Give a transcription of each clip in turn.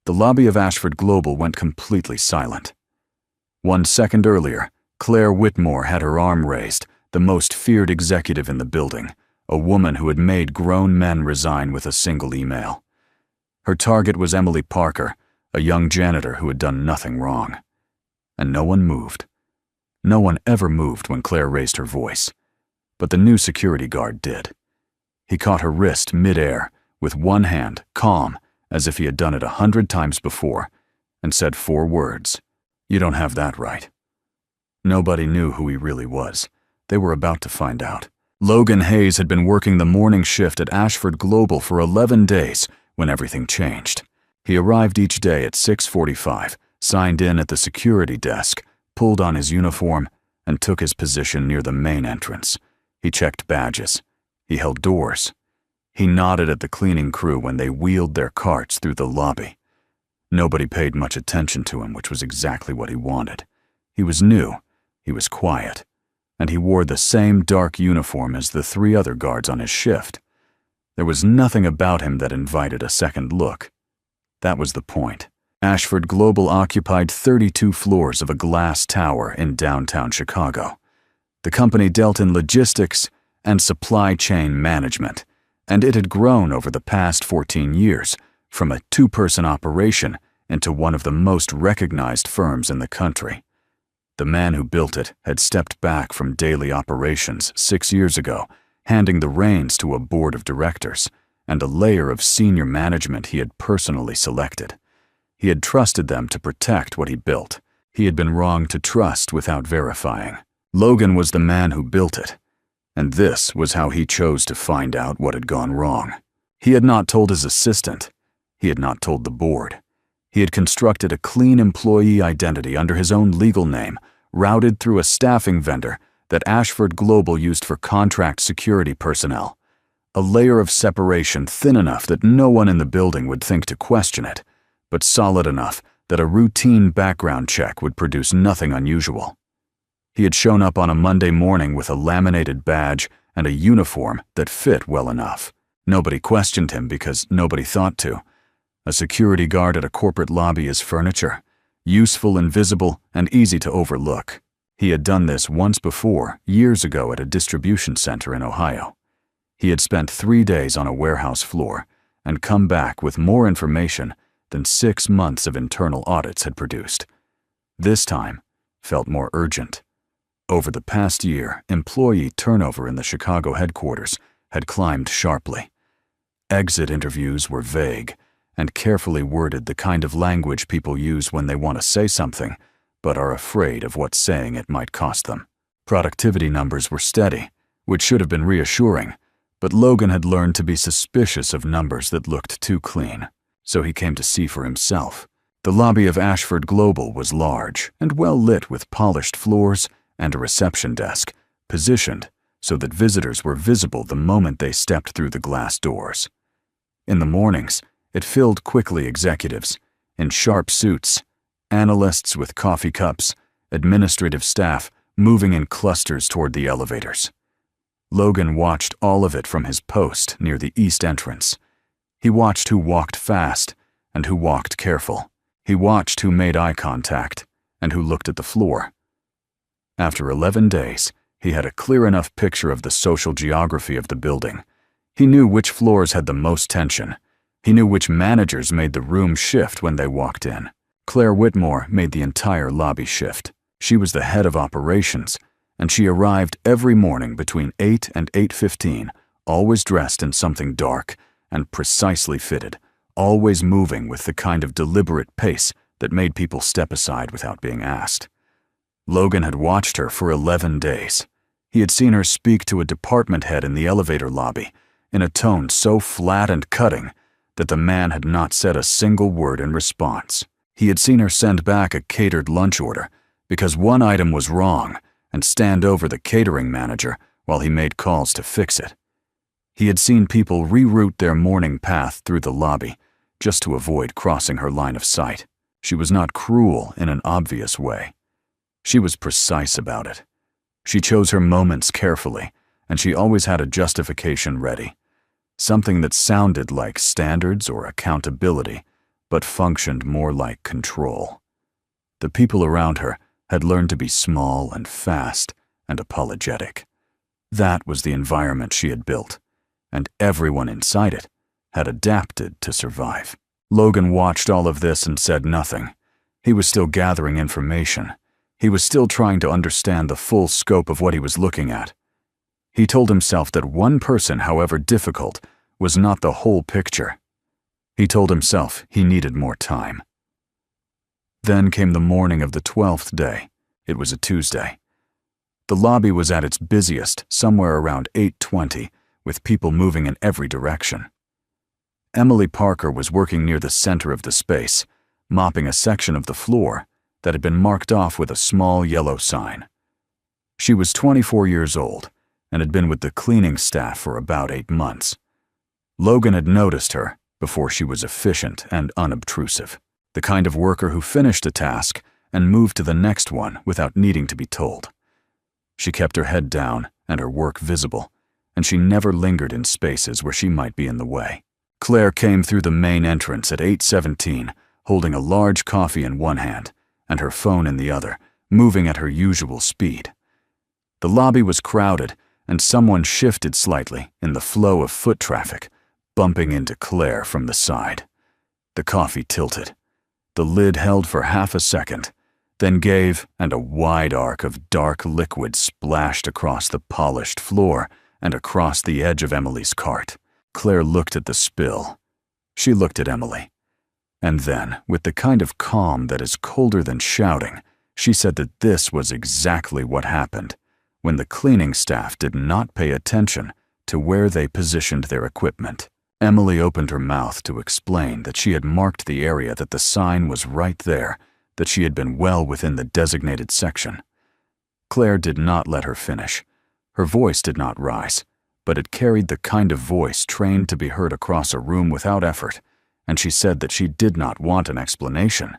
The lobby of Ashford Global went completely silent. 1 second earlier, Claire Whitmore had her arm raised, the most feared executive in the building, a woman who had made grown men resign with a single email. Her target was Emily Parker, a young janitor who had done nothing wrong. And no one moved. No one ever moved when Claire raised her voice. But the new security guard did. He caught her wrist mid-air, with one hand, calm, as if he had done it 100 times before, and said 4 words. "You don't have that right." Nobody knew who he really was. They were about to find out. Logan Hayes had been working the morning shift at Ashford Global for 11 days when everything changed. He arrived each day at 6:45, signed in at the security desk, pulled on his uniform, and took his position near the main entrance. He checked badges. He held doors. He nodded at the cleaning crew when they wheeled their carts through the lobby. Nobody paid much attention to him, which was exactly what he wanted. He was new, he was quiet, and he wore the same dark uniform as the 3 other guards on his shift. There was nothing about him that invited a second look. That was the point. Ashford Global occupied 32 floors of a glass tower in downtown Chicago. The company dealt in logistics and supply chain management, and it had grown over the past 14 years from a 2-person operation into one of the most recognized firms in the country. The man who built it had stepped back from daily operations 6 years ago, handing the reins to a board of directors and a layer of senior management he had personally selected. He had trusted them to protect what he built. He had been wrong to trust without verifying. Logan was the man who built it, and this was how he chose to find out what had gone wrong. He had not told his assistant. He had not told the board. He had constructed a clean employee identity under his own legal name, routed through a staffing vendor that Ashford Global used for contract security personnel. A layer of separation thin enough that no one in the building would think to question it, but solid enough that a routine background check would produce nothing unusual. He had shown up on a Monday morning with a laminated badge and a uniform that fit well enough. Nobody questioned him because nobody thought to. A security guard at a corporate lobby is furniture, useful and visible and easy to overlook. He had done this once before, years ago at a distribution center in Ohio. He had spent 3 days on a warehouse floor and come back with more information than 6 months of internal audits had produced. This time felt more urgent. Over the past year, employee turnover in the Chicago headquarters had climbed sharply. Exit interviews were vague and carefully worded, the kind of language people use when they want to say something but are afraid of what saying it might cost them. Productivity numbers were steady, which should have been reassuring, but Logan had learned to be suspicious of numbers that looked too clean, so he came to see for himself. The lobby of Ashford Global was large and well lit with polished floors and a reception desk, positioned so that visitors were visible the moment they stepped through the glass doors. In the mornings, it filled quickly executives in sharp suits, analysts with coffee cups, administrative staff moving in clusters toward the elevators. Logan watched all of it from his post near the east entrance. He watched who walked fast and who walked careful. He watched who made eye contact and who looked at the floor. After 11 days, he had a clear enough picture of the social geography of the building. He knew which floors had the most tension. He knew which managers made the room shift when they walked in. Claire Whitmore made the entire lobby shift. She was the head of operations, and she arrived every morning between 8 and 8:15, always dressed in something dark and precisely fitted, always moving with the kind of deliberate pace that made people step aside without being asked. Logan had watched her for 11 days. He had seen her speak to a department head in the elevator lobby in a tone so flat and cutting that the man had not said a single word in response. He had seen her send back a catered lunch order because one item was wrong and stand over the catering manager while he made calls to fix it. He had seen people reroute their morning path through the lobby just to avoid crossing her line of sight. She was not cruel in an obvious way. She was precise about it. She chose her moments carefully, and she always had a justification ready. Something that sounded like standards or accountability, but functioned more like control. The people around her had learned to be small and fast and apologetic. That was the environment she had built, and everyone inside it had adapted to survive. Logan watched all of this and said nothing. He was still gathering information. He was still trying to understand the full scope of what he was looking at. He told himself that one person, however difficult, was not the whole picture. He told himself he needed more time. Then came the morning of the 12th day. It was a Tuesday. The lobby was at its busiest somewhere around 8:20, with people moving in every direction. Emily Parker was working near the center of the space, mopping a section of the floor that had been marked off with a small yellow sign. She was 24 years old and had been with the cleaning staff for about 8 months. Logan had noticed her before she was efficient and unobtrusive, the kind of worker who finished a task and moved to the next one without needing to be told. She kept her head down and her work visible, and she never lingered in spaces where she might be in the way. Claire came through the main entrance at 8:17, holding a large coffee in one hand and her phone in the other, moving at her usual speed. The lobby was crowded, and someone shifted slightly in the flow of foot traffic, bumping into Claire from the side. The coffee tilted. The lid held for half a second, then gave, and a wide arc of dark liquid splashed across the polished floor and across the edge of Emily's cart. Claire looked at the spill. She looked at Emily. And then, with the kind of calm that is colder than shouting, she said that this was exactly what happened when the cleaning staff did not pay attention to where they positioned their equipment. Emily opened her mouth to explain that she had marked the area, that the sign was right there, that she had been well within the designated section. Claire did not let her finish. Her voice did not rise, but it carried the kind of voice trained to be heard across a room without effort, and she said that she did not want an explanation.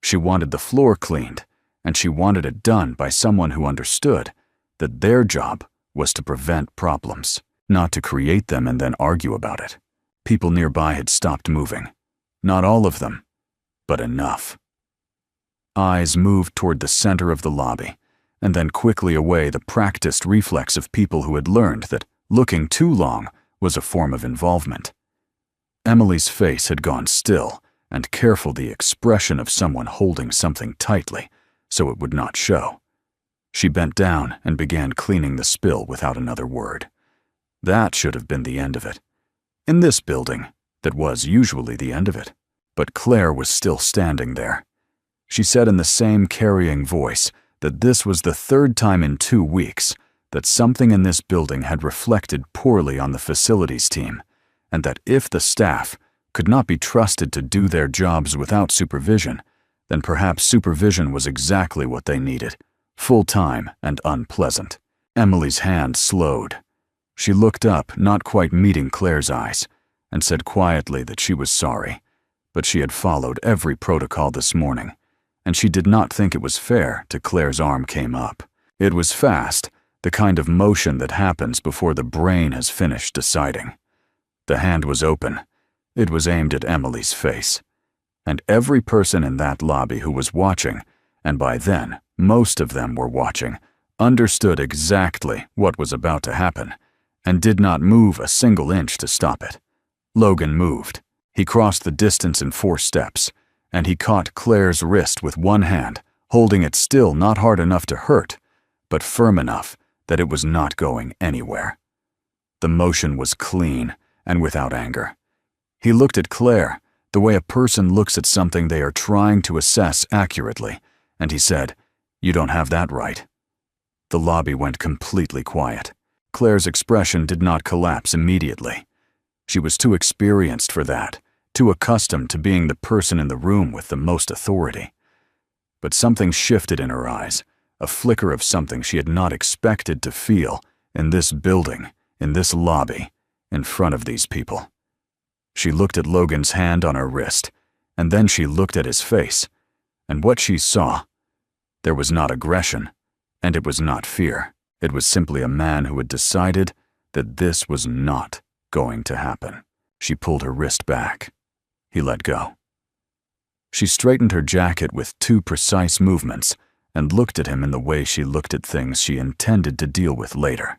She wanted the floor cleaned, and she wanted it done by someone who understood that their job was to prevent problems, not to create them and then argue about it. People nearby had stopped moving. Not all of them, but enough. Eyes moved toward the center of the lobby, and then quickly away, the practiced reflex of people who had learned that looking too long was a form of involvement. Emily's face had gone still, and careful, the expression of someone holding something tightly so it would not show. She bent down and began cleaning the spill without another word. That should have been the end of it. In this building, that was usually the end of it. But Claire was still standing there. She said in the same carrying voice that this was the 3rd time in 2 weeks that something in this building had reflected poorly on the facilities team, and that if the staff could not be trusted to do their jobs without supervision, then perhaps supervision was exactly what they needed, full-time and unpleasant. Emily's hand slowed. She looked up, not quite meeting Claire's eyes, and said quietly that she was sorry, but she had followed every protocol this morning, and she did not think it was fair till Claire's arm came up. It was fast, the kind of motion that happens before the brain has finished deciding. The hand was open. It was aimed at Emily's face. And every person in that lobby who was watching, and by then most of them were watching, understood exactly what was about to happen, and did not move a single inch to stop it. Logan moved. He crossed the distance in 4 steps, and he caught Claire's wrist with one hand, holding it still, not hard enough to hurt, but firm enough that it was not going anywhere. The motion was clean and without anger. He looked at Claire the way a person looks at something they are trying to assess accurately, and he said, "You don't have that right." The lobby went completely quiet. Claire's expression did not collapse immediately. She was too experienced for that, too accustomed to being the person in the room with the most authority. But something shifted in her eyes, a flicker of something she had not expected to feel in this building, in this lobby, in front of these people. She looked at Logan's hand on her wrist, and then she looked at his face, and what she saw, there was not aggression, and it was not fear. It was simply a man who had decided that this was not going to happen. She pulled her wrist back. He let go. She straightened her jacket with 2 precise movements and looked at him in the way she looked at things she intended to deal with later.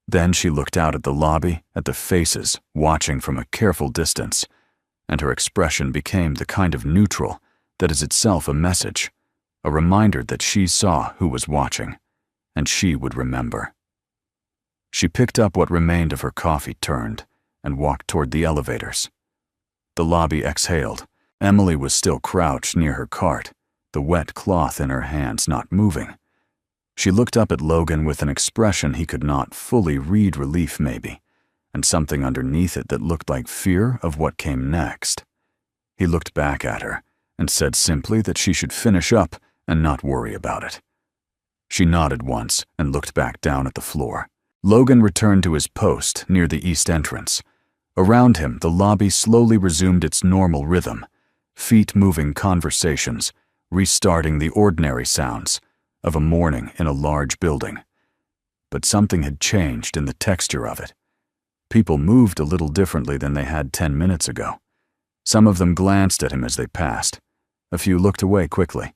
Then she looked out at the lobby, at the faces, watching from a careful distance, and her expression became the kind of neutral that is itself a message, a reminder that she saw who was watching, and she would remember. She picked up what remained of her coffee, turned, and walked toward the elevators. The lobby exhaled. Emily was still crouched near her cart, the wet cloth in her hands not moving. She looked up at Logan with an expression he could not fully read, relief maybe, and something underneath it that looked like fear of what came next. He looked back at her and said simply that she should finish up and not worry about it. She nodded once and looked back down at the floor. Logan returned to his post near the east entrance. Around him, the lobby slowly resumed its normal rhythm, feet-moving conversations, restarting the ordinary sounds of a morning in a large building. But something had changed in the texture of it. People moved a little differently than they had 10 minutes ago. Some of them glanced at him as they passed. A few looked away quickly.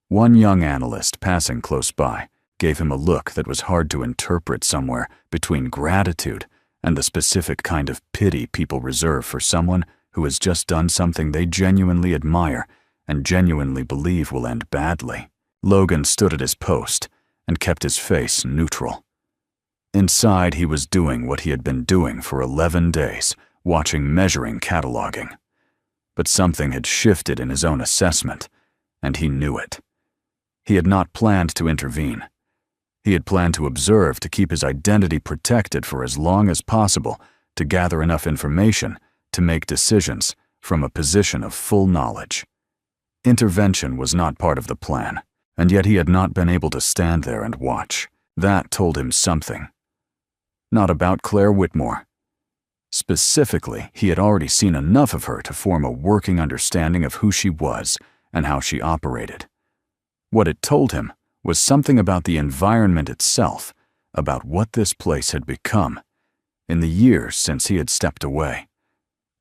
One young analyst passing close by gave him a look that was hard to interpret, somewhere between gratitude and the specific kind of pity people reserve for someone who has just done something they genuinely admire and genuinely believe will end badly. Logan stood at his post and kept his face neutral. Inside, he was doing what he had been doing for 11 days, watching, measuring, cataloging. But something had shifted in his own assessment, and he knew it. He had not planned to intervene. He had planned to observe, to keep his identity protected for as long as possible, to gather enough information to make decisions from a position of full knowledge. Intervention was not part of the plan, and yet he had not been able to stand there and watch. That told him something. Not about Claire Whitmore. Specifically, he had already seen enough of her to form a working understanding of who she was and how she operated. What it told him was something about the environment itself, about what this place had become in the years since he had stepped away.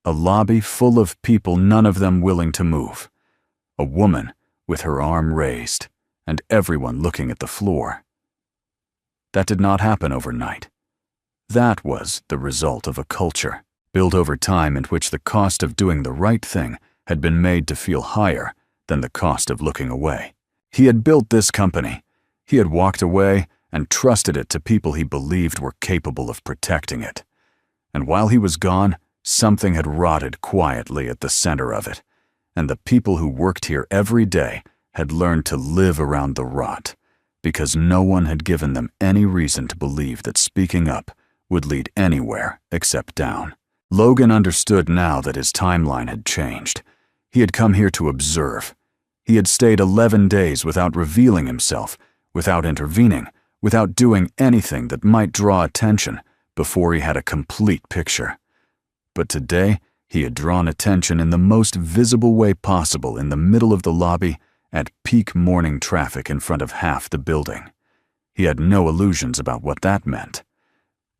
A lobby full of people, none of them willing to move. A woman with her arm raised, and everyone looking at the floor. That did not happen overnight. That was the result of a culture built over time in which the cost of doing the right thing had been made to feel higher than the cost of looking away. He had built this company. He had walked away and trusted it to people he believed were capable of protecting it. And while he was gone, something had rotted quietly at the center of it, and the people who worked here every day had learned to live around the rot, because no one had given them any reason to believe that speaking up would lead anywhere except down. Logan understood now that his timeline had changed. He had come here to observe. He had stayed 11 days without revealing himself, without intervening, without doing anything that might draw attention before he had a complete picture. But today, he had drawn attention in the most visible way possible in the middle of the lobby at peak morning traffic in front of half the building. He had no illusions about what that meant.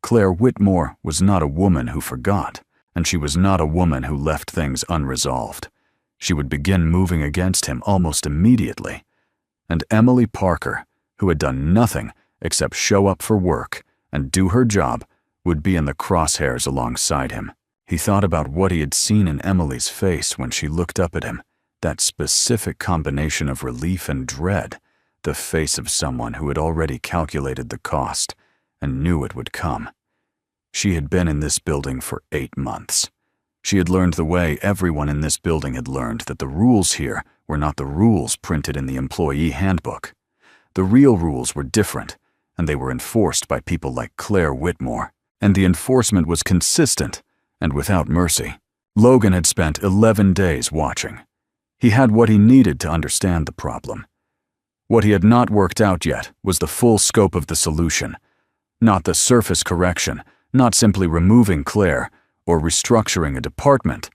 Claire Whitmore was not a woman who forgot, and she was not a woman who left things unresolved. She would begin moving against him almost immediately. And Emily Parker, who had done nothing except show up for work and do her job, would be in the crosshairs alongside him. He thought about what he had seen in Emily's face when she looked up at him, that specific combination of relief and dread, the face of someone who had already calculated the cost and knew it would come. She had been in this building for 8 months. She had learned the way everyone in this building had learned that the rules here were not the rules printed in the employee handbook. The real rules were different, and they were enforced by people like Claire Whitmore, and the enforcement was consistent and without mercy. Logan had spent 11 days watching. He had what he needed to understand the problem. What he had not worked out yet was the full scope of the solution, not the surface correction, not simply removing Claire or restructuring a department,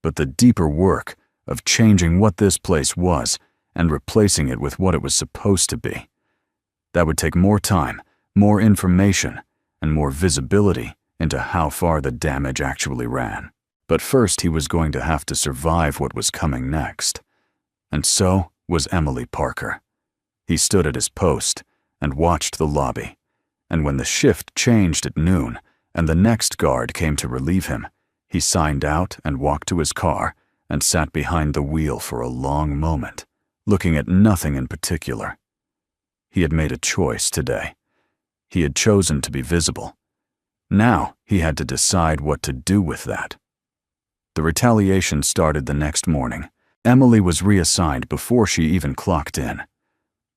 but the deeper work of changing what this place was and replacing it with what it was supposed to be. That would take more time, more information, and more visibility into how far the damage actually ran. But first he was going to have to survive what was coming next. And so was Emily Parker. He stood at his post and watched the lobby, and when the shift changed at noon and the next guard came to relieve him, he signed out and walked to his car and sat behind the wheel for a long moment, looking at nothing in particular. He had made a choice today. He had chosen to be visible. Now he had to decide what to do with that. The retaliation started the next morning. Emily was reassigned before she even clocked in.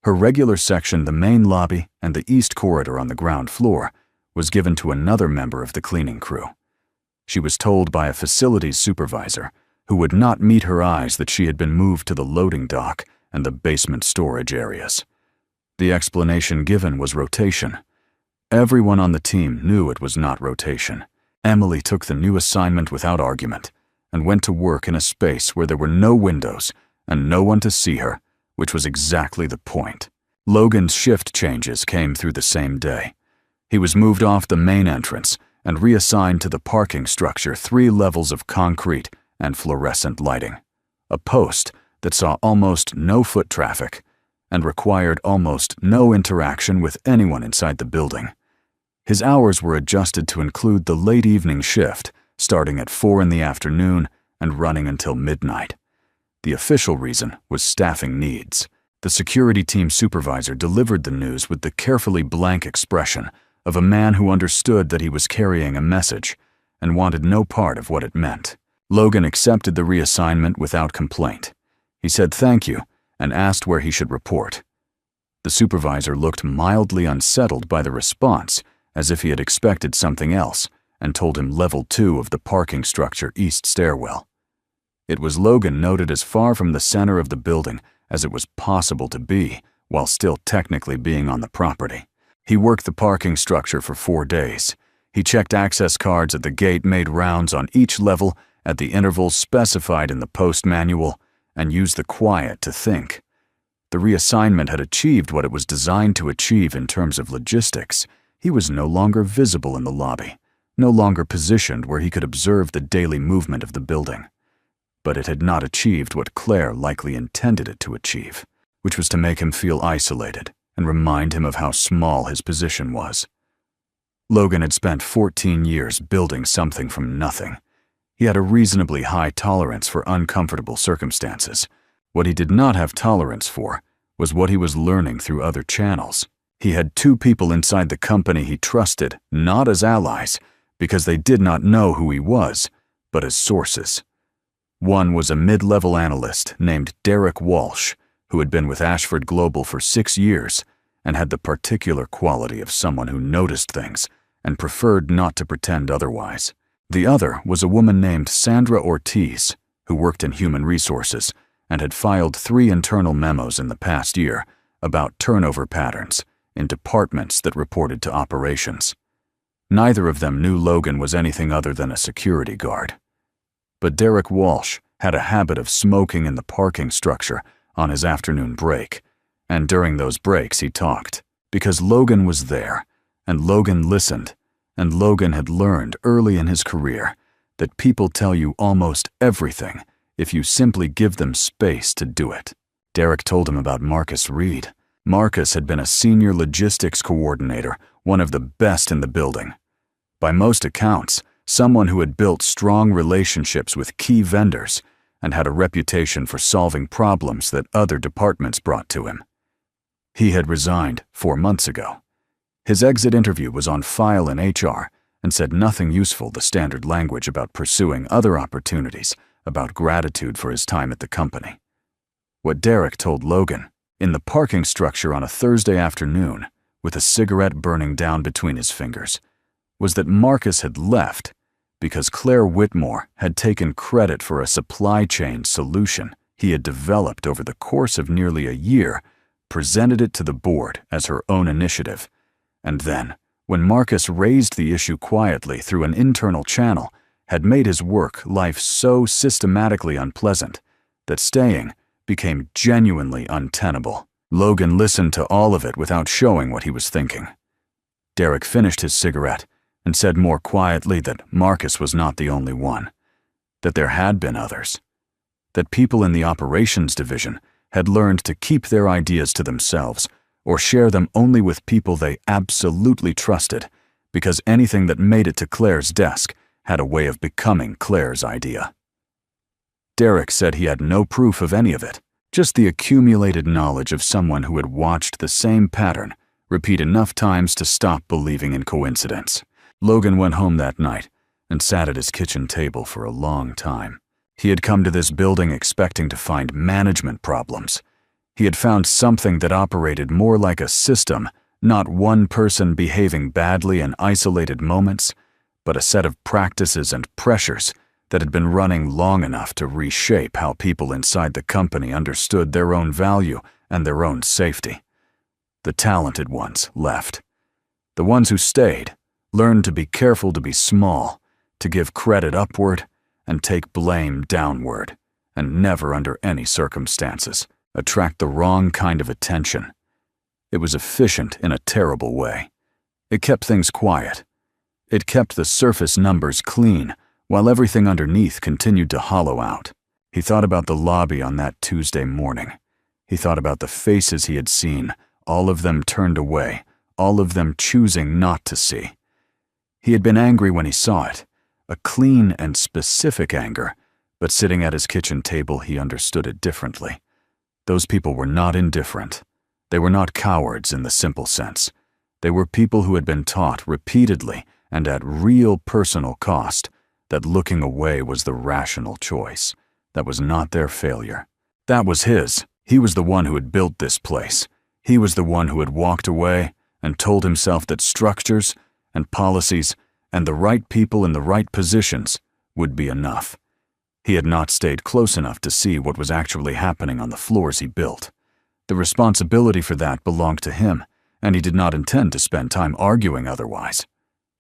Her regular section, the main lobby and the east corridor on the ground floor, was given to another member of the cleaning crew. She was told by a facilities supervisor, who would not meet her eyes, that she had been moved to the loading dock and the basement storage areas. The explanation given was rotation. Everyone on the team knew it was not rotation. Emily took the new assignment without argument and went to work in a space where there were no windows and no one to see her, which was exactly the point. Logan's shift changes came through the same day. He was moved off the main entrance and reassigned to the parking structure, 3 levels of concrete and fluorescent lighting, a post that saw almost no foot traffic and required almost no interaction with anyone inside the building. His hours were adjusted to include the late evening shift, starting at 4 in the afternoon and running until midnight. The official reason was staffing needs. The security team supervisor delivered the news with the carefully blank expression of a man who understood that he was carrying a message and wanted no part of what it meant. Logan accepted the reassignment without complaint. He said thank you and asked where he should report. The supervisor looked mildly unsettled by the response, as if he had expected something else, and told him level 2 of the parking structure east stairwell. It was, Logan noted, as far from the center of the building as it was possible to be, while still technically being on the property. He worked the parking structure for 4 days. He checked access cards at the gate, made rounds on each level at the intervals specified in the post manual, and used the quiet to think. The reassignment had achieved what it was designed to achieve in terms of logistics. He was no longer visible in the lobby, no longer positioned where he could observe the daily movement of the building. But it had not achieved what Claire likely intended it to achieve, which was to make him feel isolated and remind him of how small his position was. Logan had spent 14 years building something from nothing. He had a reasonably high tolerance for uncomfortable circumstances. What he did not have tolerance for was what he was learning through other channels. He had 2 people inside the company he trusted, not as allies, because they did not know who he was, but as sources. One was a mid-level analyst named Derek Walsh, who had been with Ashford Global for 6 years and had the particular quality of someone who noticed things and preferred not to pretend otherwise. The other was a woman named Sandra Ortiz, who worked in human resources and had filed 3 internal memos in the past year about turnover patterns in departments that reported to operations. Neither of them knew Logan was anything other than a security guard. But Derek Walsh had a habit of smoking in the parking structure on his afternoon break, and during those breaks he talked, because Logan was there, and Logan listened, and Logan had learned early in his career that people tell you almost everything if you simply give them space to do it. Derek told him about Marcus Reed. Marcus had been a senior logistics coordinator, one of the best in the building. By most accounts, someone who had built strong relationships with key vendors and had a reputation for solving problems that other departments brought to him. He had resigned 4 months ago. His exit interview was on file in HR and said nothing useful, the standard language about pursuing other opportunities, about gratitude for his time at the company. What Derek told Logan, in the parking structure on a Thursday afternoon, with a cigarette burning down between his fingers, was that Marcus had left because Claire Whitmore had taken credit for a supply chain solution he had developed over the course of nearly a year, presented it to the board as her own initiative, and then, when Marcus raised the issue quietly through an internal channel, had made his work life so systematically unpleasant that staying became genuinely untenable. Logan listened to all of it without showing what he was thinking. Derek finished his cigarette and said more quietly that Marcus was not the only one, that there had been others. that people in the operations division had learned to keep their ideas to themselves or share them only with people they absolutely trusted, because anything that made it to Claire's desk had a way of becoming Claire's idea. Derek said he had no proof of any of it, just the accumulated knowledge of someone who had watched the same pattern repeat enough times to stop believing in coincidence. Logan went home that night and sat at his kitchen table for a long time. He had come to this building expecting to find management problems. He had found something that operated more like a system, not one person behaving badly in isolated moments, but a set of practices and pressures that had been running long enough to reshape how people inside the company understood their own value and their own safety. The talented ones left. The ones who stayed learned to be careful to be small, to give credit upward and take blame downward, and never under any circumstances attract the wrong kind of attention. It was efficient in a terrible way. It kept things quiet. It kept the surface numbers clean, while everything underneath continued to hollow out. He thought about the lobby on that Tuesday morning. He thought about the faces he had seen, all of them turned away, all of them choosing not to see. He had been angry when he saw it, a clean and specific anger, but sitting at his kitchen table he understood it differently. Those people were not indifferent. They were not cowards in the simple sense. They were people who had been taught repeatedly and at real personal cost that looking away was the rational choice. That was not their failure. That was his. He was the one who had built this place. He was the one who had walked away and told himself that structures and policies and the right people in the right positions would be enough. He had not stayed close enough to see what was actually happening on the floors he built. The responsibility for that belonged to him, and he did not intend to spend time arguing otherwise.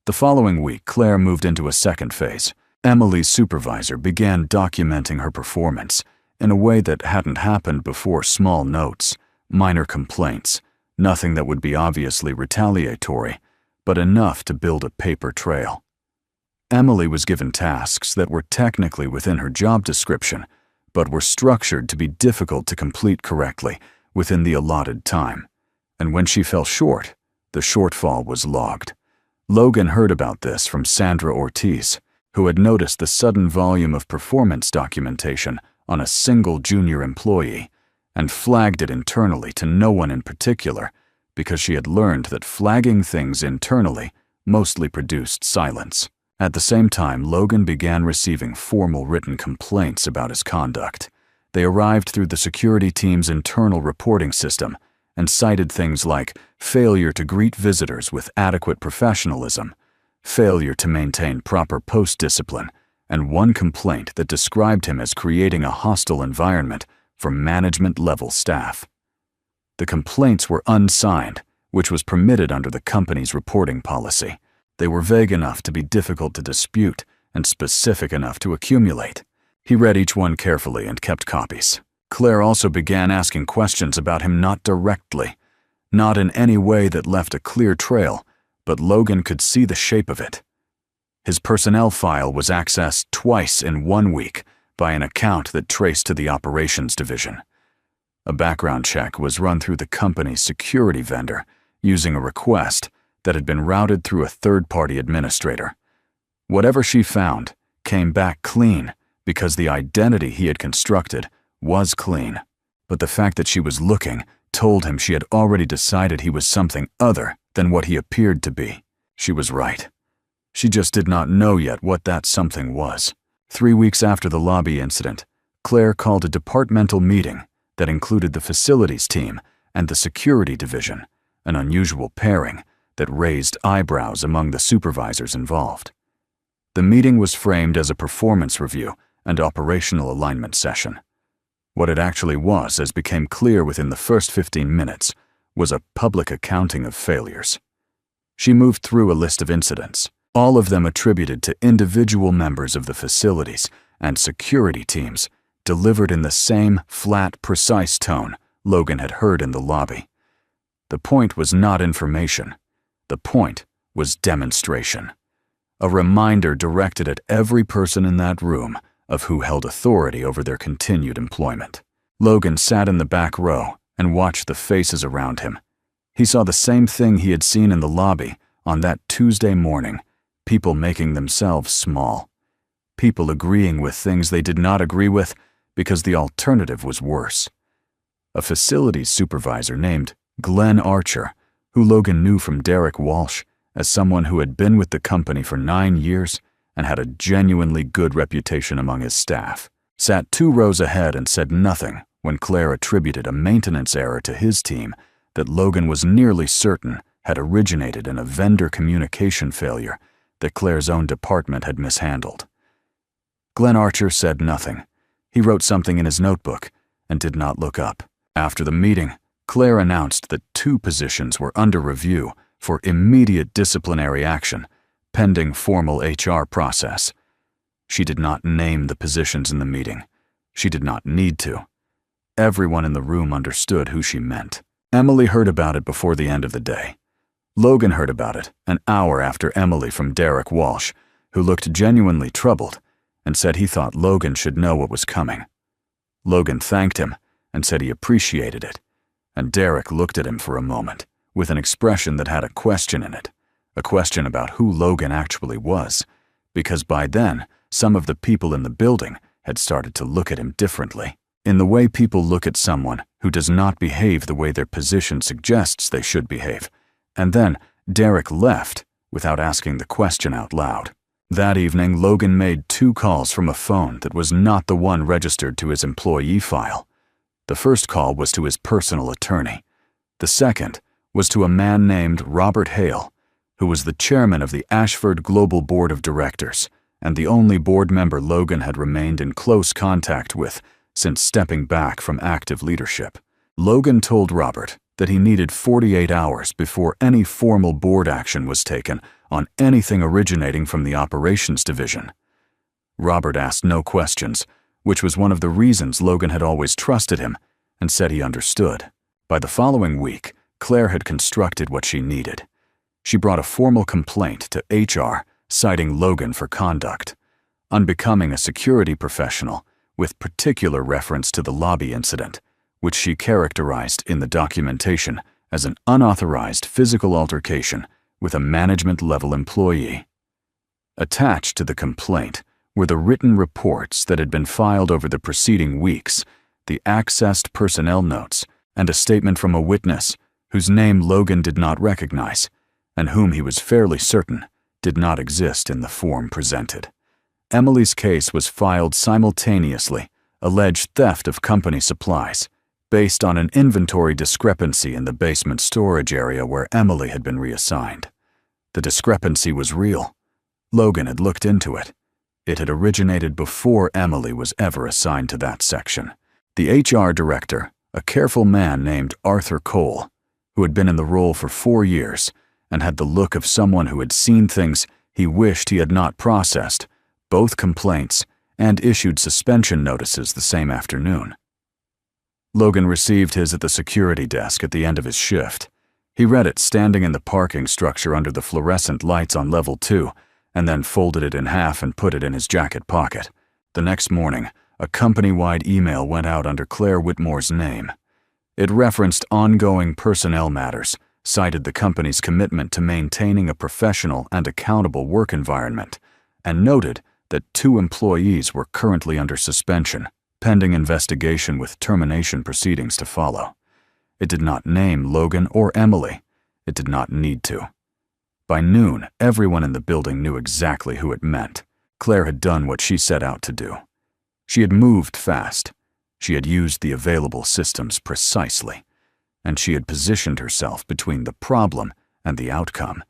The following week, Claire moved into a second phase. Emily's supervisor began documenting her performance in a way that hadn't happened before: small notes, minor complaints, nothing that would be obviously retaliatory, but enough to build a paper trail. Emily was given tasks that were technically within her job description, but were structured to be difficult to complete correctly within the allotted time. And when she fell short, the shortfall was logged. Logan heard about this from Sandra Ortiz, who had noticed the sudden volume of performance documentation on a single junior employee and flagged it internally to no one in particular, because she had learned that flagging things internally mostly produced silence. At the same time, Logan began receiving formal written complaints about his conduct. They arrived through the security team's internal reporting system and cited things like failure to greet visitors with adequate professionalism, failure to maintain proper post discipline, and one complaint that described him as creating a hostile environment for management-level staff. The complaints were unsigned, which was permitted under the company's reporting policy. They were vague enough to be difficult to dispute and specific enough to accumulate. He read each one carefully and kept copies. Claire also began asking questions about him, not directly, not in any way that left a clear trail, but Logan could see the shape of it. His personnel file was accessed twice in 1 week by an account that traced to the operations division. A background check was run through the company's security vendor using a request that had been routed through a third-party administrator. Whatever she found came back clean because the identity he had constructed was clean. But the fact that she was looking told him she had already decided he was something other than what he appeared to be. She was right. She just did not know yet what that something was. 3 weeks after the lobby incident, Claire called a departmental meeting that included the facilities team and the security division, an unusual pairing that raised eyebrows among the supervisors involved. The meeting was framed as a performance review and operational alignment session. What it actually was, as became clear within the first 15 minutes, was a public accounting of failures. She moved through a list of incidents, all of them attributed to individual members of the facilities and security teams, delivered in the same flat, precise tone Logan had heard in the lobby. The point was not information. The point was demonstration. A reminder directed at every person in that room of who held authority over their continued employment. Logan sat in the back row and watched the faces around him. He saw the same thing he had seen in the lobby on that Tuesday morning, people making themselves small. People agreeing with things they did not agree with because the alternative was worse. A facilities supervisor named Glenn Archer, who Logan knew from Derek Walsh as someone who had been with the company for 9 years and had a genuinely good reputation among his staff, sat 2 rows ahead and said nothing when Claire attributed a maintenance error to his team that Logan was nearly certain had originated in a vendor communication failure that Claire's own department had mishandled. Glenn Archer said nothing. He wrote something in his notebook and did not look up. After the meeting, Claire announced that 2 positions were under review for immediate disciplinary action, pending formal HR process. She did not name the positions in the meeting. She did not need to. Everyone in the room understood who she meant. Emily heard about it before the end of the day. Logan heard about it an hour after Emily from Derek Walsh, who looked genuinely troubled and said he thought Logan should know what was coming. Logan thanked him and said he appreciated it, and Derek looked at him for a moment with an expression that had a question in it, a question about who Logan actually was, because by then, some of the people in the building had started to look at him differently, in the way people look at someone who does not behave the way their position suggests they should behave. And then Derek left without asking the question out loud. That evening, Logan made 2 calls from a phone that was not the one registered to his employee file. The first call was to his personal attorney. The second was to a man named Robert Hale, who was the chairman of the Ashford Global Board of Directors and the only board member Logan had remained in close contact with since stepping back from active leadership. Logan told Robert that he needed 48 hours before any formal board action was taken on anything originating from the operations division. Robert asked no questions, which was one of the reasons Logan had always trusted him, and said he understood. By the following week, Claire had constructed what she needed. She brought a formal complaint to HR citing Logan for conduct, unbecoming a security professional, with particular reference to the lobby incident, which she characterized in the documentation as an unauthorized physical altercation with a management-level employee. Attached to the complaint were the written reports that had been filed over the preceding weeks, the accessed personnel notes, and a statement from a witness whose name Logan did not recognize, and whom he was fairly certain did not exist in the form presented. Emily's case was filed simultaneously, alleged theft of company supplies, based on an inventory discrepancy in the basement storage area where Emily had been reassigned. The discrepancy was real. Logan had looked into it. It had originated before Emily was ever assigned to that section. The HR director, a careful man named Arthur Cole, who had been in the role for 4 years and had the look of someone who had seen things he wished he had not processed, both complaints, and issued suspension notices the same afternoon. Logan received his at the security desk at the end of his shift. He read it standing in the parking structure under the fluorescent lights on level 2, and then folded it in half and put it in his jacket pocket. The next morning, a company-wide email went out under Claire Whitmore's name. It referenced ongoing personnel matters, cited the company's commitment to maintaining a professional and accountable work environment, and noted that 2 employees were currently under suspension, pending investigation with termination proceedings to follow. It did not name Logan or Emily. It did not need to. By noon, everyone in the building knew exactly who it meant. Claire had done what she set out to do. She had moved fast. She had used the available systems precisely, and she had positioned herself between the problem and the outcome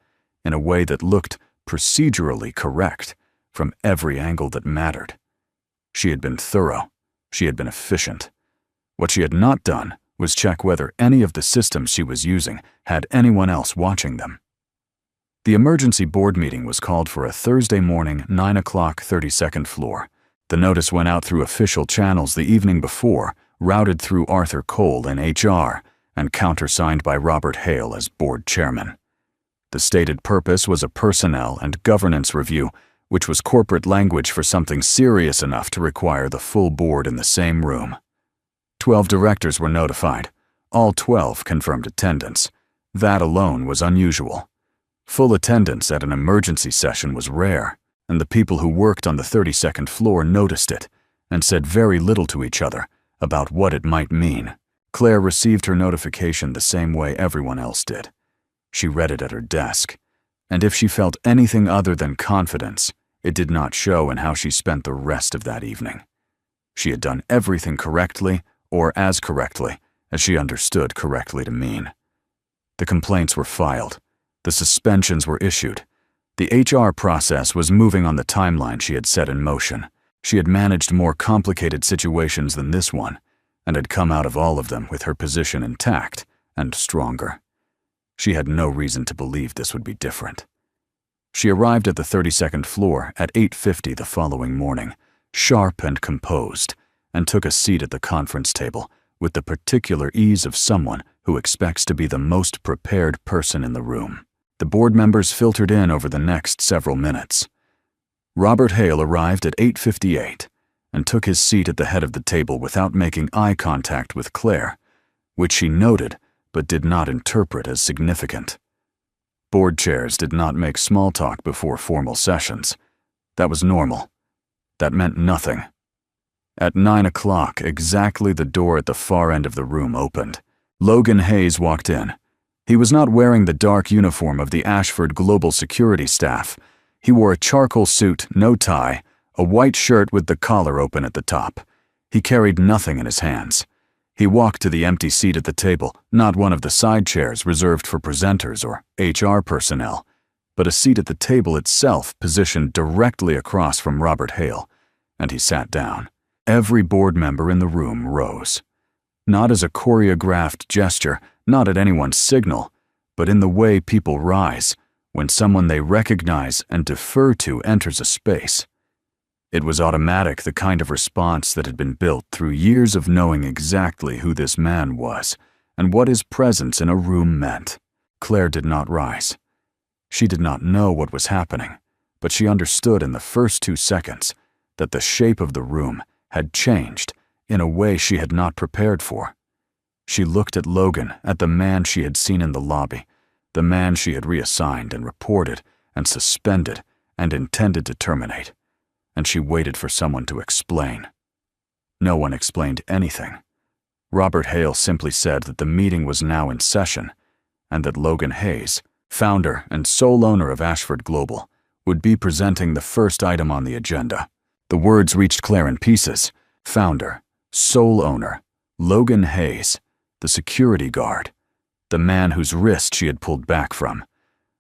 in a way that looked procedurally correct from every angle that mattered. She had been thorough. She had been efficient. What she had not done was check whether any of the systems she was using had anyone else watching them. The emergency board meeting was called for a Thursday morning, 9 o'clock, 32nd floor. The notice went out through official channels the evening before, routed through Arthur Cole in HR, and countersigned by Robert Hale as board chairman. The stated purpose was a personnel and governance review which was corporate language for something serious enough to require the full board in the same room. 12 directors were notified. All 12 confirmed attendance. That alone was unusual. Full attendance at an emergency session was rare, and the people who worked on the 32nd floor noticed it and said very little to each other about what it might mean. Claire received her notification the same way everyone else did. She read it at her desk, and if she felt anything other than confidence, it did not show in how she spent the rest of that evening. She had done everything correctly, or as correctly as she understood correctly to mean. The complaints were filed. The suspensions were issued. The HR process was moving on the timeline she had set in motion. She had managed more complicated situations than this one, and had come out of all of them with her position intact and stronger. She had no reason to believe this would be different. She arrived at the 32nd floor at 8:50 the following morning, sharp and composed, and took a seat at the conference table with the particular ease of someone who expects to be the most prepared person in the room. The board members filtered in over the next several minutes. Robert Hale arrived at 8:58 and took his seat at the head of the table without making eye contact with Claire, which she noted but did not interpret as significant. Board chairs did not make small talk before formal sessions. That was normal. That meant nothing. At 9 o'clock, exactly, the door at the far end of the room opened. Logan Hayes walked in. He was not wearing the dark uniform of the Ashford Global Security staff. He wore a charcoal suit, no tie, a white shirt with the collar open at the top. He carried nothing in his hands. He walked to the empty seat at the table, not one of the side chairs reserved for presenters or HR personnel, but a seat at the table itself positioned directly across from Robert Hale, and he sat down. Every board member in the room rose. Not as a choreographed gesture, not at anyone's signal, but in the way people rise when someone they recognize and defer to enters a space. It was automatic, the kind of response that had been built through years of knowing exactly who this man was and what his presence in a room meant. Claire did not rise. She did not know what was happening, but she understood in the first 2 seconds that the shape of the room had changed in a way she had not prepared for. She looked at Logan, at the man she had seen in the lobby, the man she had reassigned and reported and suspended and intended to terminate, and she waited for someone to explain. No one explained anything. Robert Hale simply said that the meeting was now in session and that Logan Hayes, founder and sole owner of Ashford Global, would be presenting the first item on the agenda. The words reached Claire in pieces. Founder, sole owner, Logan Hayes, the security guard, the man whose wrist she had pulled back from,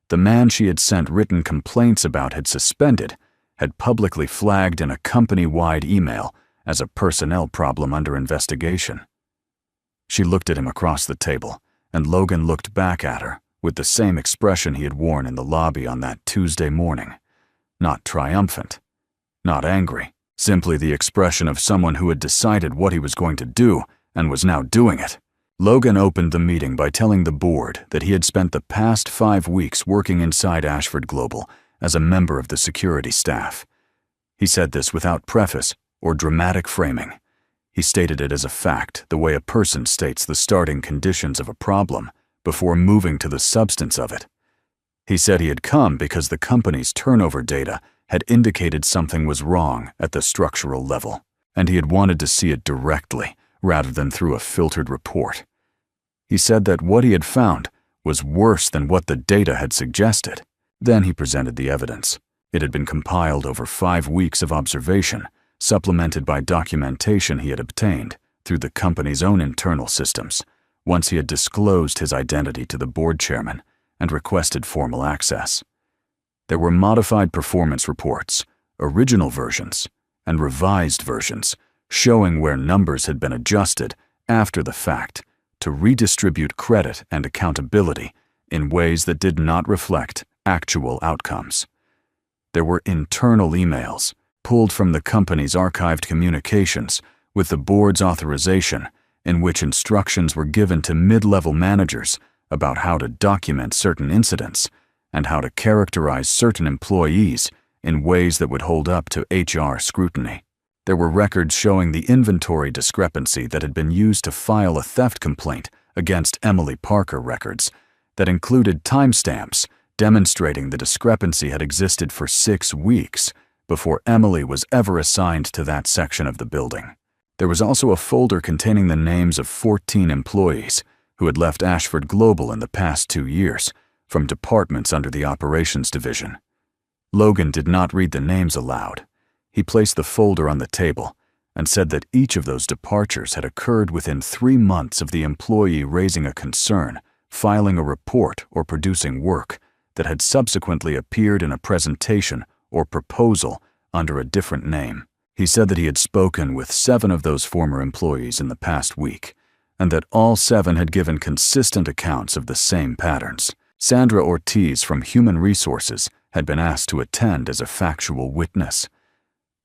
the man she had sent written complaints about had suspended, had publicly flagged in a company-wide email as a personnel problem under investigation. She looked at him across the table, and Logan looked back at her with the same expression he had worn in the lobby on that Tuesday morning. Not triumphant, not angry, simply the expression of someone who had decided what he was going to do and was now doing it. Logan opened the meeting by telling the board that he had spent the past 5 weeks working inside Ashford Global as a member of the security staff. He said this without preface or dramatic framing. He stated it as a fact, the way a person states the starting conditions of a problem before moving to the substance of it. He said he had come because the company's turnover data had indicated something was wrong at the structural level, and he had wanted to see it directly rather than through a filtered report. He said that what he had found was worse than what the data had suggested. Then he presented the evidence. It had been compiled over 5 weeks of observation, supplemented by documentation he had obtained through the company's own internal systems, once he had disclosed his identity to the board chairman and requested formal access. There were modified performance reports, original versions, and revised versions, showing where numbers had been adjusted after the fact to redistribute credit and accountability in ways that did not reflect actual outcomes. There were internal emails pulled from the company's archived communications with the board's authorization, in which instructions were given to mid-level managers about how to document certain incidents and how to characterize certain employees in ways that would hold up to HR scrutiny. There were records showing the inventory discrepancy that had been used to file a theft complaint against Emily Parker records that included timestamps demonstrating the discrepancy had existed for 6 weeks before Emily was ever assigned to that section of the building. There was also a folder containing the names of 14 employees who had left Ashford Global in the past 2 years from departments under the operations division. Logan did not read the names aloud. He placed the folder on the table and said that each of those departures had occurred within 3 months of the employee raising a concern, filing a report, or producing work that had subsequently appeared in a presentation or proposal under a different name. He said that he had spoken with 7 of those former employees in the past week, and that all 7 had given consistent accounts of the same patterns. Sandra Ortiz from Human Resources had been asked to attend as a factual witness.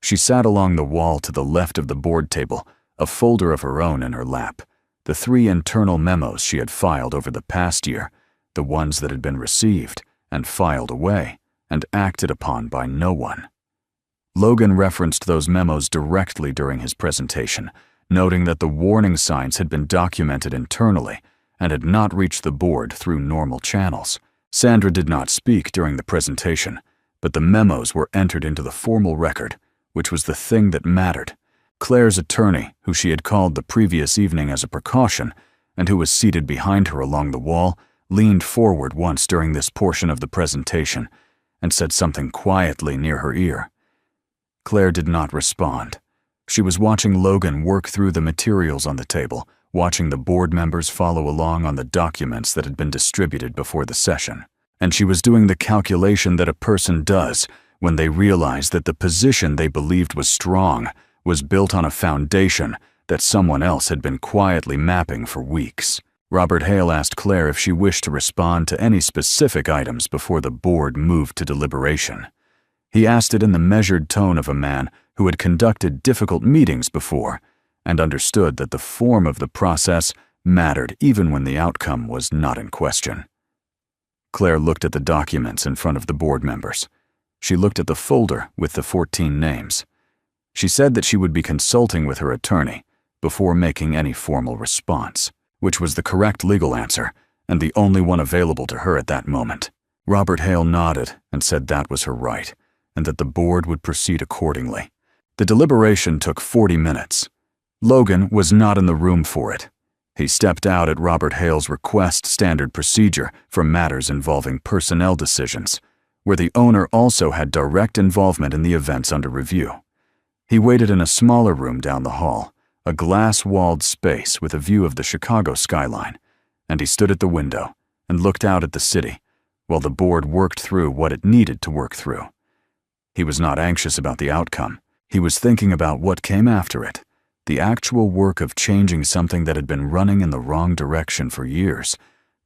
She sat along the wall to the left of the board table, a folder of her own in her lap, the 3 internal memos she had filed over the past year, the ones that had been received and filed away and acted upon by no one. Logan referenced those memos directly during his presentation, noting that the warning signs had been documented internally and had not reached the board through normal channels. Sandra did not speak during the presentation, but the memos were entered into the formal record, which was the thing that mattered. Claire's attorney, who she had called the previous evening as a precaution, and who was seated behind her along the wall, leaned forward once during this portion of the presentation and said something quietly near her ear. Claire did not respond. She was watching Logan work through the materials on the table, watching the board members follow along on the documents that had been distributed before the session. And she was doing the calculation that a person does when they realize that the position they believed was strong was built on a foundation that someone else had been quietly mapping for weeks. Robert Hale asked Claire if she wished to respond to any specific items before the board moved to deliberation. He asked it in the measured tone of a man who had conducted difficult meetings before and understood that the form of the process mattered even when the outcome was not in question. Claire looked at the documents in front of the board members. She looked at the folder with the 14 names. She said that she would be consulting with her attorney before making any formal response, which was the correct legal answer and the only one available to her at that moment. Robert Hale nodded and said that was her right, and that the board would proceed accordingly. The deliberation took 40 minutes. Logan was not in the room for it. He stepped out at Robert Hale's request standard procedure for matters involving personnel decisions, where the owner also had direct involvement in the events under review. He waited in a smaller room down the hall, a glass-walled space with a view of the Chicago skyline, and he stood at the window and looked out at the city while the board worked through what it needed to work through. He was not anxious about the outcome. He was thinking about what came after it, the actual work of changing something that had been running in the wrong direction for years,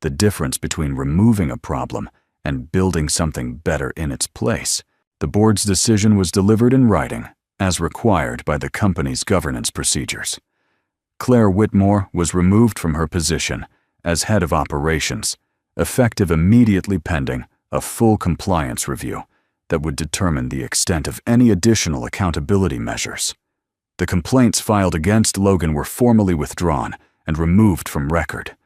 the difference between removing a problem and building something better in its place. The board's decision was delivered in writing, as required by the company's governance procedures. Claire Whitmore was removed from her position as head of operations, effective immediately pending a full compliance review that would determine the extent of any additional accountability measures. The complaints filed against Logan were formally withdrawn and removed from record.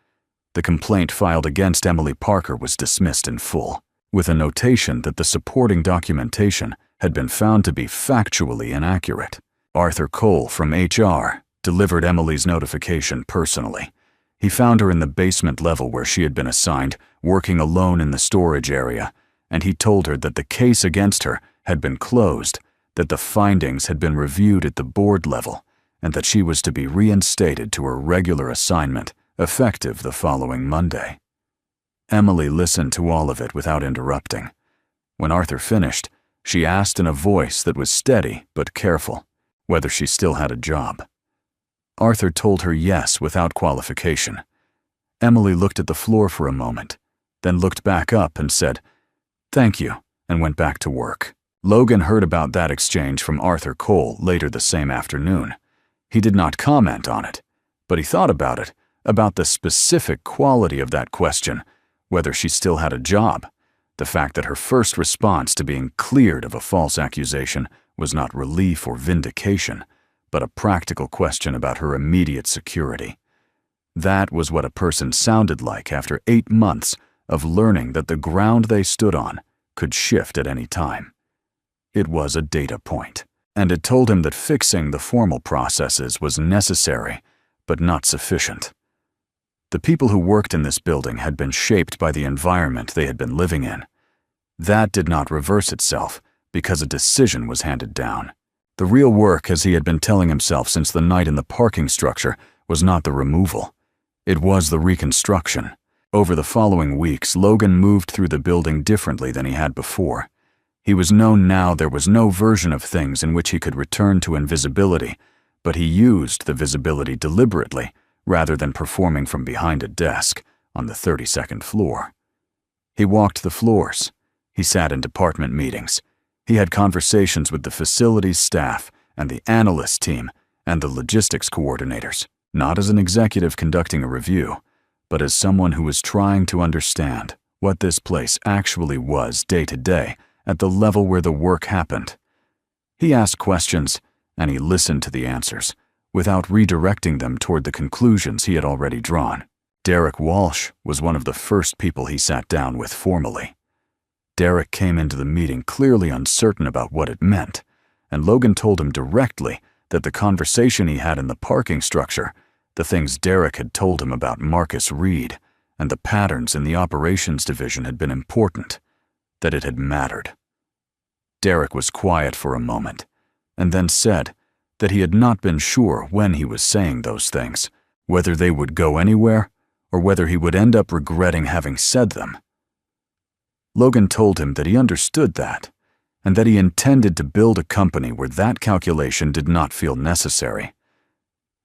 The complaint filed against Emily Parker was dismissed in full, with a notation that the supporting documentation had been found to be factually inaccurate. Arthur Cole from HR delivered Emily's notification personally. He found her in the basement level where she had been assigned, working alone in the storage area, and he told her that the case against her had been closed, that the findings had been reviewed at the board level, and that she was to be reinstated to her regular assignment, effective the following Monday. Emily listened to all of it without interrupting. When Arthur finished, she asked in a voice that was steady but careful whether she still had a job. Arthur told her yes without qualification. Emily looked at the floor for a moment, then looked back up and said, "Thank you," and went back to work. Logan heard about that exchange from Arthur Cole later the same afternoon. He did not comment on it, but he thought about it, about the specific quality of that question, whether she still had a job, The fact that her first response to being cleared of a false accusation was not relief or vindication, but a practical question about her immediate security. That was what a person sounded like after 8 months of learning that the ground they stood on could shift at any time. It was a data point, and it told him that fixing the formal processes was necessary, but not sufficient. The people who worked in this building had been shaped by the environment they had been living in. That did not reverse itself because a decision was handed down. The real work, as he had been telling himself since the night in the parking structure, was not the removal. It was the reconstruction. Over the following weeks, Logan moved through the building differently than he had before. He was known now there was no version of things in which he could return to invisibility, but he used the visibility deliberately rather than performing from behind a desk on the 32nd floor. He walked the floors. He sat in department meetings. He had conversations with the facilities staff and the analyst team and the logistics coordinators, not as an executive conducting a review, but as someone who was trying to understand what this place actually was day to day at the level where the work happened. He asked questions, and he listened to the answers, without redirecting them toward the conclusions he had already drawn. Derek Walsh was one of the first people he sat down with formally. Derek came into the meeting clearly uncertain about what it meant, and Logan told him directly that the conversation he had in the parking structure, the things Derek had told him about Marcus Reed, and the patterns in the operations division had been important, that it had mattered. Derek was quiet for a moment, and then said that he had not been sure when he was saying those things, whether they would go anywhere or whether he would end up regretting having said them. Logan told him that he understood that, and that he intended to build a company where that calculation did not feel necessary.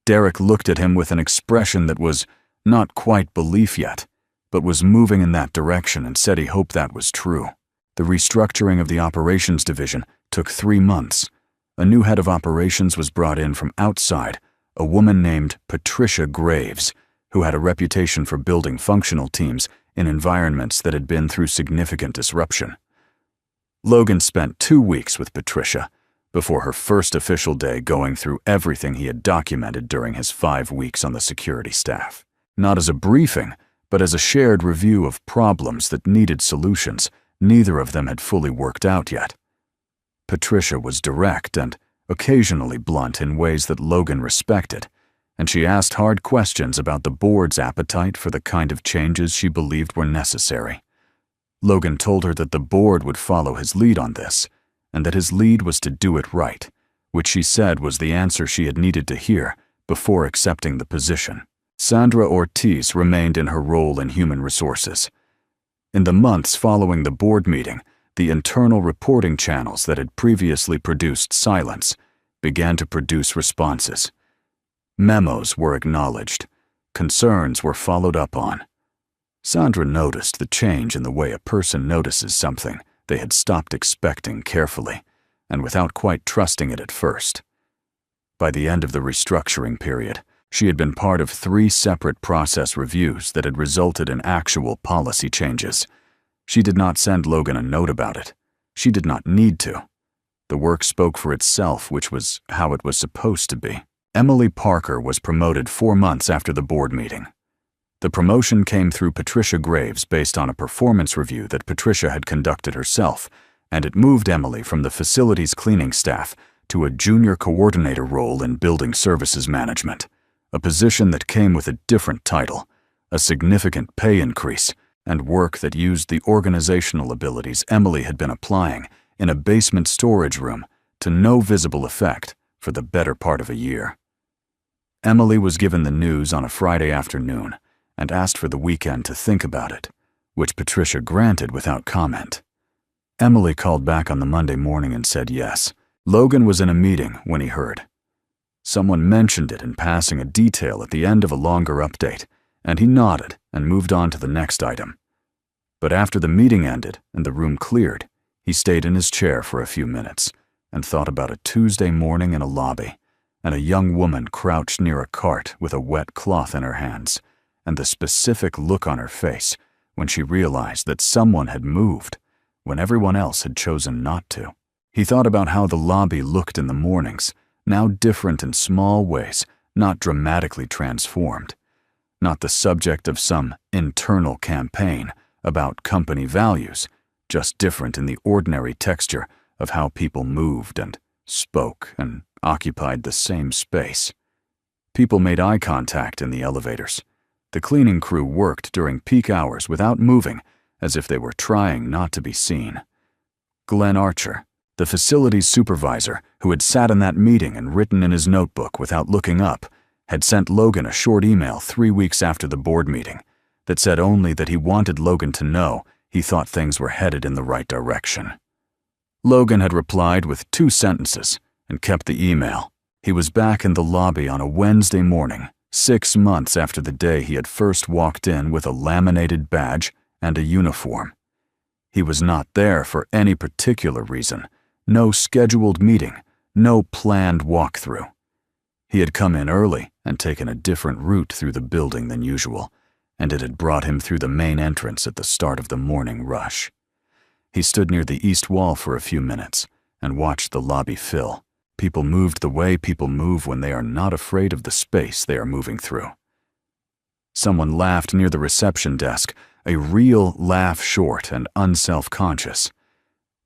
Derek looked at him with an expression that was not quite belief yet, but was moving in that direction, and said he hoped that was true. The restructuring of the operations division took 3 months. A new head of operations was brought in from outside, a woman named Patricia Graves, who had a reputation for building functional teams in environments that had been through significant disruption. Logan spent 2 weeks with Patricia before her first official day, going through everything he had documented during his 5 weeks on the security staff. Not as a briefing, but as a shared review of problems that needed solutions neither of them had fully worked out yet. Patricia was direct and occasionally blunt in ways that Logan respected, and she asked hard questions about the board's appetite for the kind of changes she believed were necessary. Logan told her that the board would follow his lead on this, and that his lead was to do it right, which she said was the answer she had needed to hear before accepting the position. Sandra Ortiz remained in her role in human resources. In the months following the board meeting, the internal reporting channels that had previously produced silence began to produce responses. Memos were acknowledged. Concerns were followed up on. Sandra noticed the change in the way a person notices something they had stopped expecting carefully, and without quite trusting it at first. By the end of the restructuring period, she had been part of 3 separate process reviews that had resulted in actual policy changes. She did not send Logan a note about it. She did not need to. The work spoke for itself, which was how it was supposed to be. Emily Parker was promoted 4 months after the board meeting. The promotion came through Patricia Graves based on a performance review that Patricia had conducted herself, and it moved Emily from the facilities cleaning staff to a junior coordinator role in building services management, a position that came with a different title, a significant pay increase, and work that used the organizational abilities Emily had been applying in a basement storage room to no visible effect for the better part of a year. Emily was given the news on a Friday afternoon and asked for the weekend to think about it, which Patricia granted without comment. Emily called back on the Monday morning and said yes. Logan was in a meeting when he heard. Someone mentioned it in passing a detail at the end of a longer update, and he nodded and moved on to the next item. But after the meeting ended and the room cleared, he stayed in his chair for a few minutes and thought about a Tuesday morning in a lobby, and a young woman crouched near a cart with a wet cloth in her hands, and the specific look on her face when she realized that someone had moved when everyone else had chosen not to. He thought about how the lobby looked in the mornings, now different in small ways, not dramatically transformed. Not the subject of some internal campaign about company values, just different in the ordinary texture of how people moved and spoke and occupied the same space. People made eye contact in the elevators. The cleaning crew worked during peak hours without moving, as if they were trying not to be seen. Glenn Archer, the facilities supervisor who had sat in that meeting and written in his notebook without looking up, had sent Logan a short email 3 weeks after the board meeting that said only that he wanted Logan to know he thought things were headed in the right direction. Logan had replied with 2 sentences and kept the email. He was back in the lobby on a Wednesday morning, 6 months after the day he had first walked in with a laminated badge and a uniform. He was not there for any particular reason, no scheduled meeting, no planned walkthrough. He had come in early and taken a different route through the building than usual, and it had brought him through the main entrance at the start of the morning rush. He stood near the east wall for a few minutes and watched the lobby fill. People moved the way people move when they are not afraid of the space they are moving through. Someone laughed near the reception desk, a real laugh, short and unself-conscious.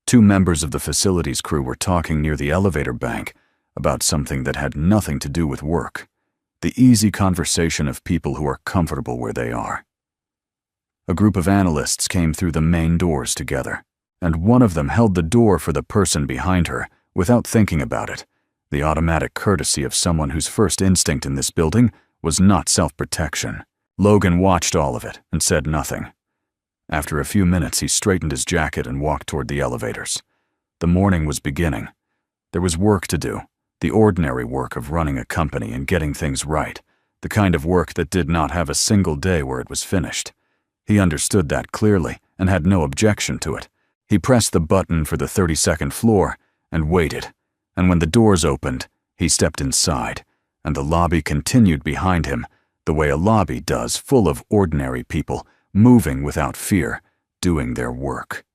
2 members of the facilities crew were talking near the elevator bank about something that had nothing to do with work, the easy conversation of people who are comfortable where they are. A group of analysts came through the main doors together, and one of them held the door for the person behind her without thinking about it, the automatic courtesy of someone whose first instinct in this building was not self-protection. Logan watched all of it and said nothing. After a few minutes, he straightened his jacket and walked toward the elevators. The morning was beginning. There was work to do. The ordinary work of running a company and getting things right, the kind of work that did not have a single day where it was finished. He understood that clearly and had no objection to it. He pressed the button for the 32nd floor and waited, and when the doors opened, he stepped inside, and the lobby continued behind him, the way a lobby does, full of ordinary people, moving without fear, doing their work.